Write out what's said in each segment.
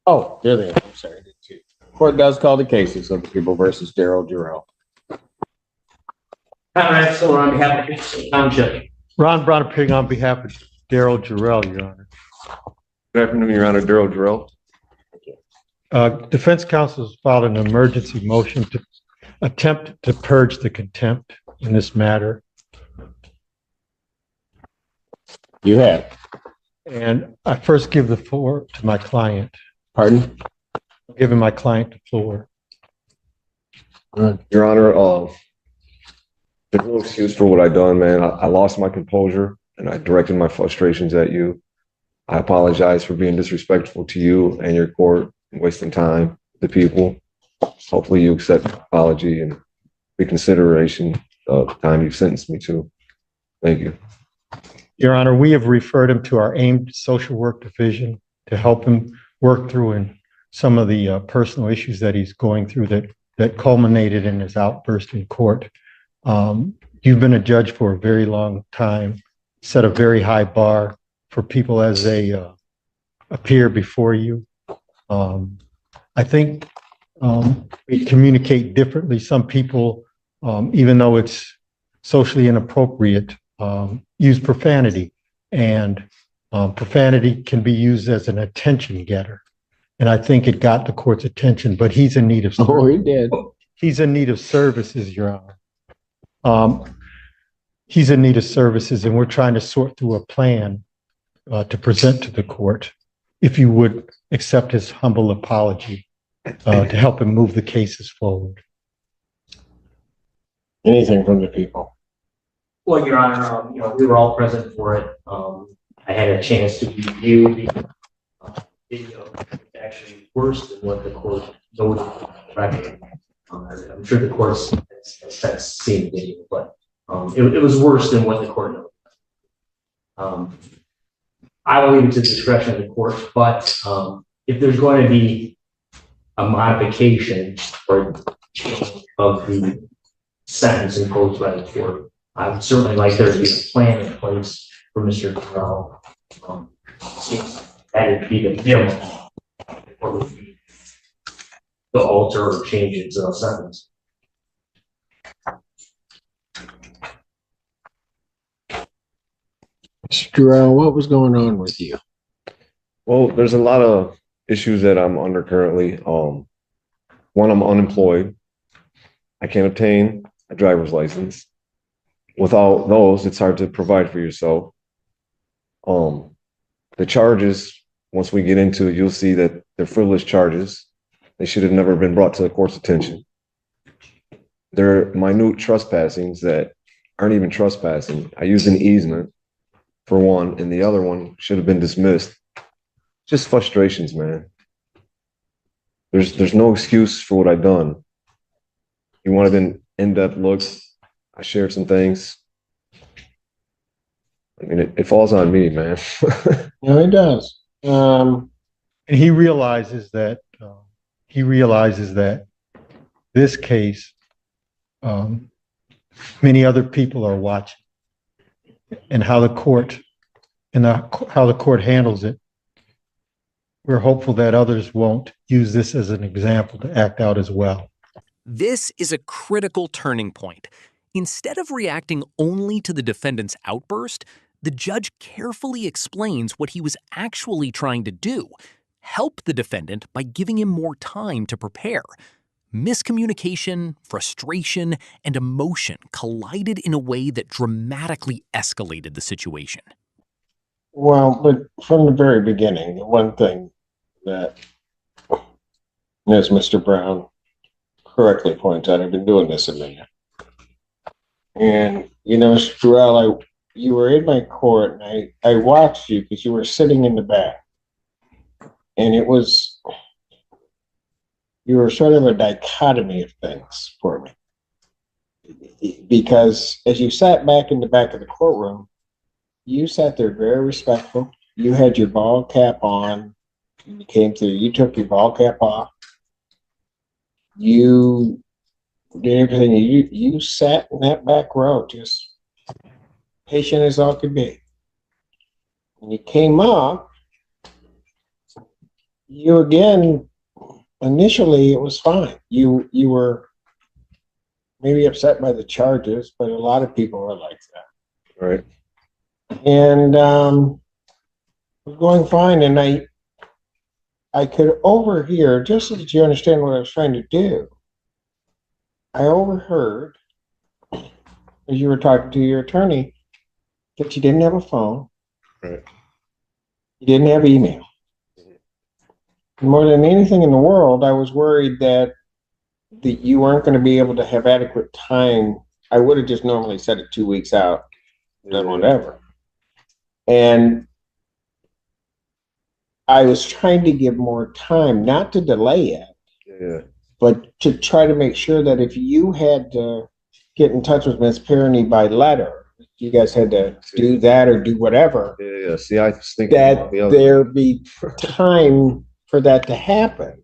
Oh, there they are. I'm sorry. I didn't see it. Court does call the cases of the people versus Daryl Jarrell. Conrad Siller on behalf of Peterson Township. Ron Bronapig on behalf of Daryl Jarrell, Your Honor. Good afternoon, Your Honor. Daryl Jarrell. Defense counsel has filed an emergency motion to attempt to purge the contempt in this matter. You have. And I first give the floor to my client. Pardon? I'm giving my client the floor. Your Honor, there's no excuse for what I done, man. I lost my composure and I directed my frustrations at you. I apologize for being disrespectful to you and your court and wasting time with the people. Hopefully you accept my apology and reconsideration of the time you've sentenced me to. Thank you. Your Honor, we have referred him to our aimed social work division to help him work through in some of the personal issues that he's going through that culminated in his outburst in court. You've been a judge for a very long time, set a very high bar for people as they appear before you. I think we communicate differently. Some people, even though it's socially inappropriate, use profanity, and profanity can be used as an attention getter. And I think it got the court's attention, but he's in need of services. Oh, he did. He's in need of services, Your Honor. He's in need of services, and we're trying to sort through a plan to present to the court, if you would accept his humble apology to help him move the cases forward. Anything from the people? Well, Your Honor, we were all present for it. I had a chance to review the video. It's actually worse than what the court noted. I'm sure the court has seen the video, but it was worse than what the court noted. I will leave it to the discretion of the court, but if there's going to be a modification or change of the sentence imposed by the court, I would certainly like there to be a plan in place for Mr. Jarrell. That would be the minimum for the alter or change its sentence. Mr. Jarrell, what was going on with you? Well, there's a lot of issues that I'm under currently. One, I'm unemployed. I can't obtain a driver's license. Without those, it's hard to provide for yourself. The charges, once we get into it, you'll see that they're frivolous charges. They should have never been brought to the court's attention. They're minute trespassings that aren't even trespassing. I used an easement for one, and the other one should have been dismissed. Just frustrations, man. There's no excuse for what I've done. You wanted an in-depth look. I shared some things. I mean, it falls on me, man. No, it does. And he realizes that this case, many other people are watching, and how the court handles it. We're hopeful that others won't use this as an example to act out as well. This is a critical turning point. Instead of reacting only to the defendant's outburst, the judge carefully explains what he was actually trying to do: help the defendant by giving him more time to prepare. Miscommunication, frustration, and emotion collided in a way that dramatically escalated the situation. Well, but from the very beginning, the one thing that, as Mr. Brown correctly points out, I've been doing this a minute. And, Mr. Jarrell, you were in my court, and I watched you because you were sitting in the back. And you were sort of a dichotomy of things for me. Because as you sat back in the back of the courtroom, you sat there very respectful. You had your ball cap on. When you came through, you took your ball cap off. You did everything. You sat in that back row, just patient as all could be. When you came up, you again, initially it was fine. You were maybe upset by the charges, but a lot of people were like that. Right. And it was going fine. And I could overhear, just so that you understand what I was trying to do, I overheard as you were talking to your attorney that you didn't have a phone. Right. You didn't have email. More than anything in the world, I was worried that you weren't going to be able to have adequate time. I would have just normally set it 2 weeks out, done whatever. And I was trying to give more time, not to delay it, Yeah. but to try to make sure that if you had to get in touch with Ms. Perrine by letter, you guys had to do that or do whatever, Yeah. See, I was thinking that about the other. there be time for that to happen.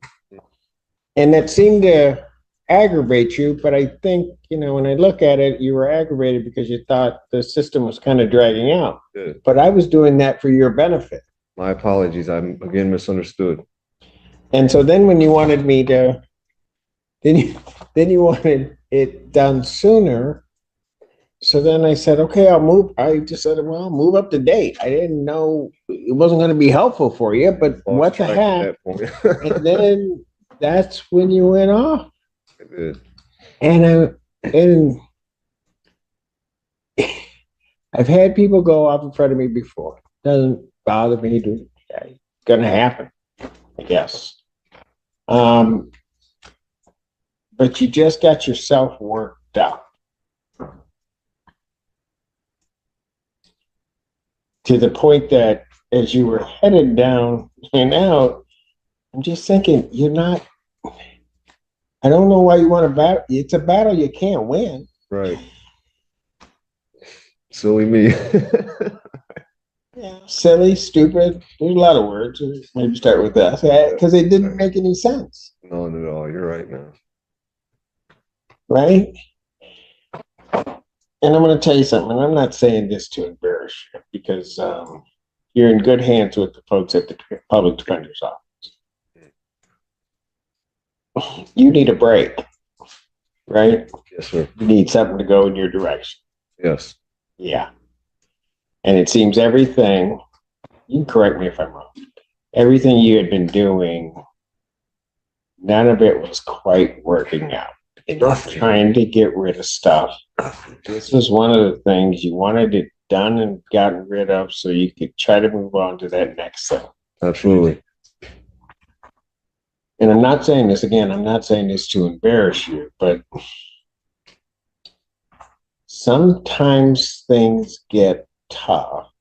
And that seemed to aggravate you, but I think, when I look at it, you were aggravated because you thought the system was kind of dragging out. Good. But I was doing that for your benefit. My apologies. I'm again misunderstood. And so then when you wanted me to, then you wanted it done sooner. So then I said, okay, I just said, well, move up to date. I didn't know it wasn't going to be helpful for you, but what the heck? And then that's when you went off. I did. And I've had people go off in front of me before. Doesn't bother me. It's going to happen, I guess. But you just got yourself worked up to the point that as you were headed down and out, I'm just thinking, I don't know why you want to battle. It's a battle you can't win. Right. Silly me. Yeah. Silly, stupid. There's a lot of words. Maybe start with that because it didn't make any sense. None at all. You're right now. Right? And I'm going to tell you something. And I'm not saying this to embarrass you because you're in good hands with the folks at the public defender's office. You need a break, right? Yes, sir. You need something to go in your direction. Yes. Yeah. And it seems everything, you can correct me if I'm wrong, everything you had been doing, none of it was quite working out. Trying to get rid of stuff. This was one of the things you wanted it done and gotten rid of so you could try to move on to that next thing. Absolutely. And I'm not saying this again, I'm not saying this to embarrass you, but sometimes things get tough.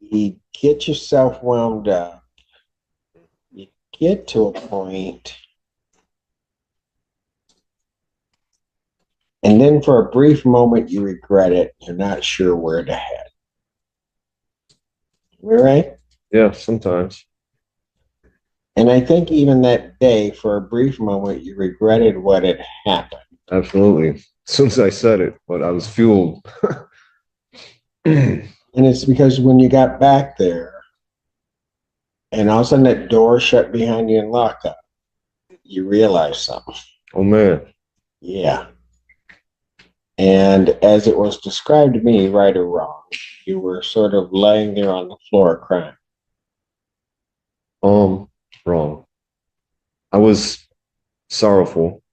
You get yourself wound up. You get to a point, and then for a brief moment you regret it. You're not sure where to head. Right? Yeah, sometimes. And I think even that day, for a brief moment, you regretted what had happened. Absolutely. As soon as I said it, but I was fueled. And it's because when you got back there, and all of a sudden that door shut behind you and locked up, you realized something. Oh, man. Yeah. And as it was described to me, right or wrong, you were sort of laying there on the floor crying. Wrong. I was sorrowful.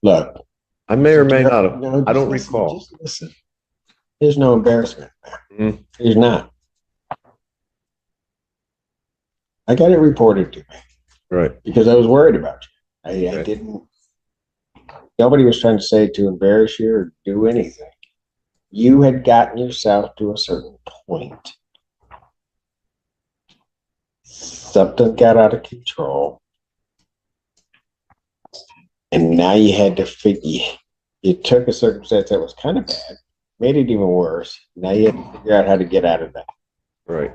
Look. I may or may not have. No, I don't listen, recall. just listen. There's no embarrassment there. Mm-hmm. There's not. I got it reported to me. Right. Because I was worried about you. I Right. didn't. Nobody was trying to say to embarrass you or do anything. You had gotten yourself to a certain point. Something got out of control. And now you had to you took a circumstance that was kind of bad, made it even worse. Now you had to figure out how to get out of that. Right.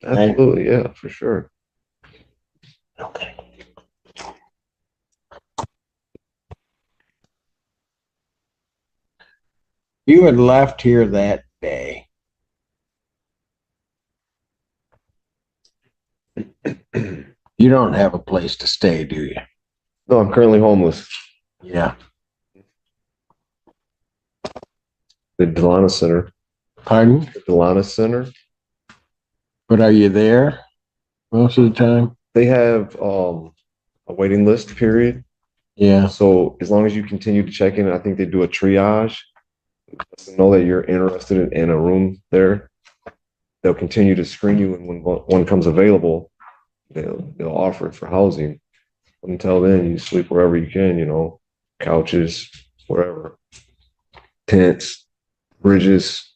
Absolutely. Yeah, for sure. Okay. You had left here that day You don't have a place to stay, do you? No, I'm currently homeless. Yeah. The Delana Center. Pardon? The Delana Center. But are you there most of the time? They have a waiting list period. Yeah. So as long as you continue to check in, I think they do a triage. To know that you're interested in a room there. They'll continue to screen you, and when one comes available, they'll offer it for housing. Until then, you sleep wherever you can, you know, couches, wherever, tents, bridges,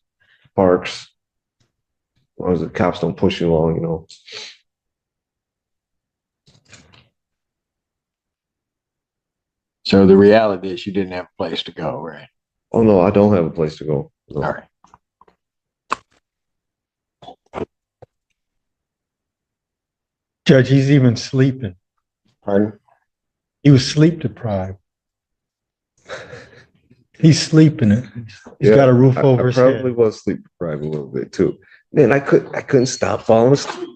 parks. As long as the cops don't push you along, you know. So the reality is you didn't have a place to go, right? Oh no, I don't have a place to go. No. All right. Judge, he's even sleeping. Pardon? He was sleep deprived. He's sleeping it. He's got a roof over his I probably head. was sleep deprived a little bit too. Man, I couldn't stop falling asleep.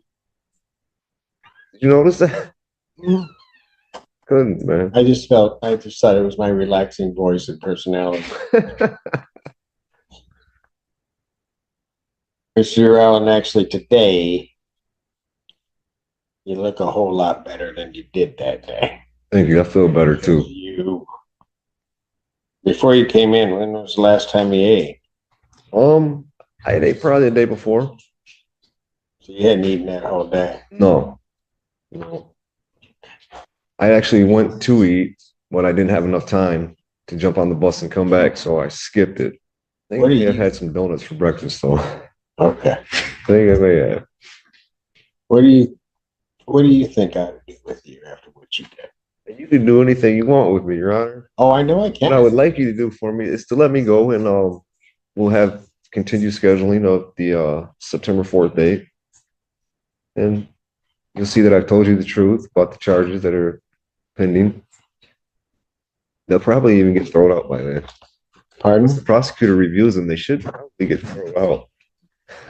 Did you notice that? Couldn't, man. I just thought it was my relaxing voice and personality. Mr. Allen, actually today, you look a whole lot better than you did that day. Thank you. I feel better too. Before you came in, when was the last time you ate? I ate probably the day before. So you hadn't eaten that whole day. No. I actually went to eat, but I didn't have enough time to jump on the bus and come back, so I skipped it. I think I may have had some donuts for breakfast, though. Okay. I think I may have. What do you think I would do with you after what you did? You can do anything you want with me, Your Honor. Oh, I know I can. What I would like you to do for me is to let me go, and we'll have continued scheduling of the September 4th date. And you'll see that I've told you the truth about the charges that are pending. They'll probably even get thrown out by then. Pardon? Once the prosecutor reviews them, they should probably get thrown out.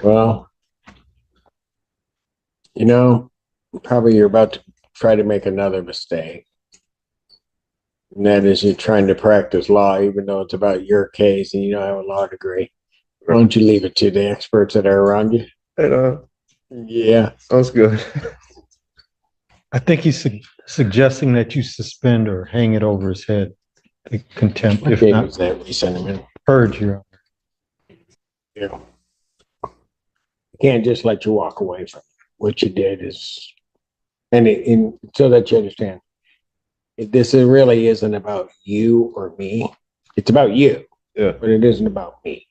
Well, you know, probably you're about to try to make another mistake. And that is you're trying to practice law, even though it's about your case and you don't have a law degree. Why don't you leave it to the experts that are around you? And, Yeah. sounds good. I think he's suggesting that you suspend or hang it over his head. The contempt, if Okay, not was that we sent him in? purge, Your Honor. Yeah. Can't just let you walk away from it. What you did is, so that you understand, this really isn't about you or me. It's about you. Yeah. But it isn't about me.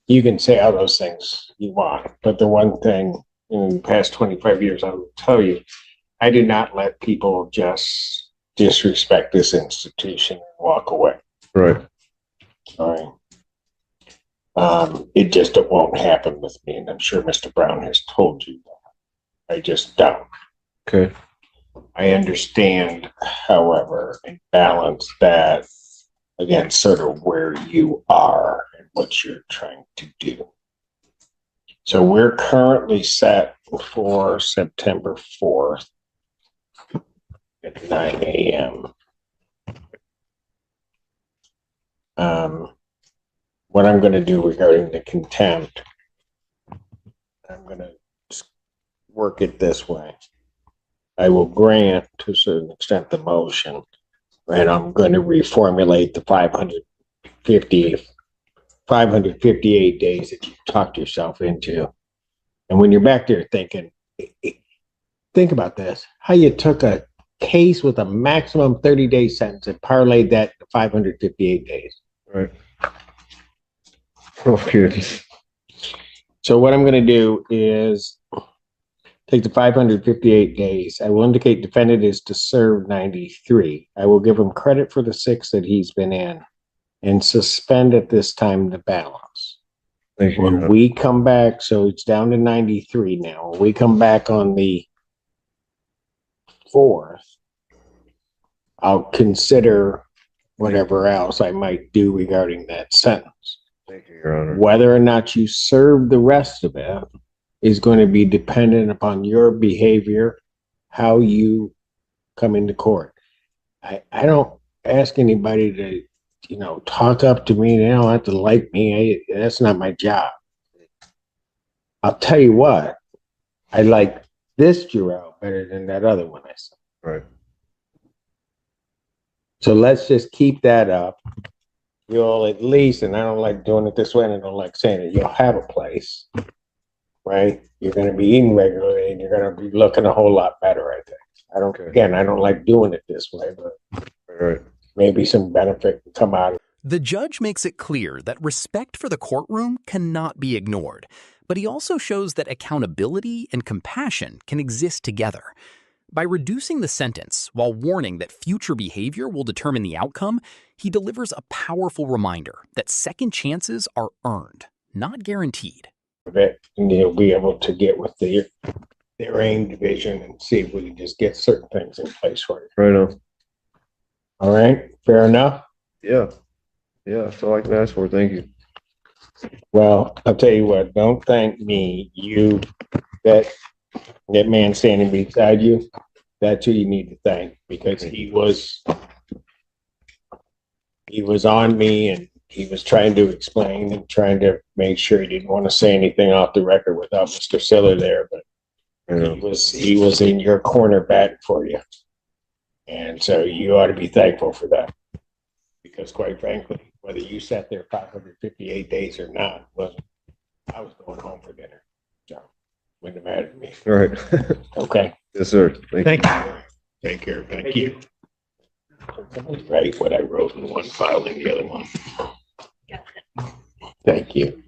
You can say all those things you want, but the one thing in the past 25 years, I will tell you, I do not let people just disrespect this institution and walk away. Right. All right. It won't happen with me, and I'm sure Mr. Brown has told you that. I just don't. Okay. I understand, however, and balance that against sort of where you are and what you're trying to do. So we're currently set for September 4th at 9 a.m. What I'm going to do regarding the contempt, I'm going to work it this way. I will grant to a certain extent the motion, and I'm going to reformulate the 558 days that you talked yourself into. And when you're back there thinking, think about this, how you took a case with a maximum 30-day sentence and parlayed that to 558 days. Right. Oh, goodness. So what I'm going to do is take the 558 days. I will indicate defendant is to serve 93. I will give him credit for the 6 that he's been in and suspend at this time the balance. Thank you. When we come back, so it's down to 93 now. When we come back on the 4th, I'll consider whatever else I might do regarding that sentence. Thank you, Your Honor. Whether or not you serve the rest of it is going to be dependent upon your behavior how you come into court. I don't ask anybody to, talk up to me. They don't have to like me. That's not my job. I'll tell you what, I like this Jarrell better than that other one I saw. Right. So let's just keep that up. You'll at least, and I don't like doing it this way, and I don't like saying it, you'll have a place, right? You're going to be eating regularly, and you're going to be looking a whole lot better, I think. I don't like doing it this way, but Right. maybe some benefit can come out of it. The judge makes it clear that respect for the courtroom cannot be ignored, but he also shows that accountability and compassion can exist together. By reducing the sentence while warning that future behavior will determine the outcome, he delivers a powerful reminder that second chances are earned, not guaranteed. And you'll be able to get with their aim division and see if we can just get certain things in place for you. Right on. All right, fair enough. Yeah. Yeah. That's all I can ask for. Thank you. Well, I'll tell you what, don't thank me. That man standing beside you, that's who you need to thank, because he was on me, and he was trying to explain and trying to make sure he didn't want to say anything off the record without Mr. Siller there, but he was in your corner batting for you. And so you ought to be thankful for that, because quite frankly, whether you sat there 558 days or not, I was going home for dinner. So wouldn't have mattered to me. All right. Okay. Yes, sir. Thank you. Take care. Thank you. Write what I wrote in one file and the other one. Thank you.